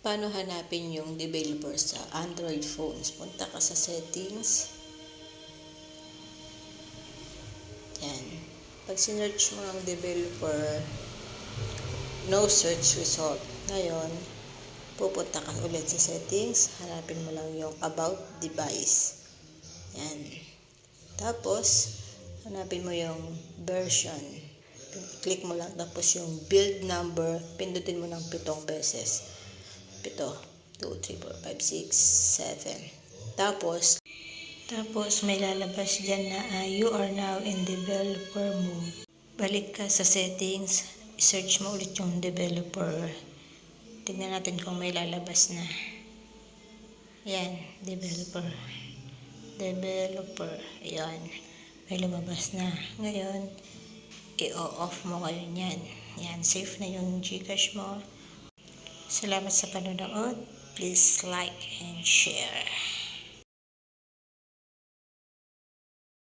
Paano hanapin yung developer sa Android phones? Punta ka sa settings. Yan. Pag sinearch mo ang developer, no search result. Ngayon, pupunta ka ulit sa settings. Hanapin mo lang yung about device. Yan. Tapos, hanapin mo yung version. Click mo lang. Tapos yung build number, pindutin mo ng 7 beses. 7, 2, 3, 4, 5, 6, 7. Tapos may lalabas dyan na you are now in developer mode. Balik ka sa settings, search mo ulit yung developer. Tignan natin kung may lalabas na. Yan, developer. Ayan, may lumabas na. Ngayon, i-off mo ngayon yan. Yan, safe na yung Gcash mo. Salamat sa panonood. Please like and share.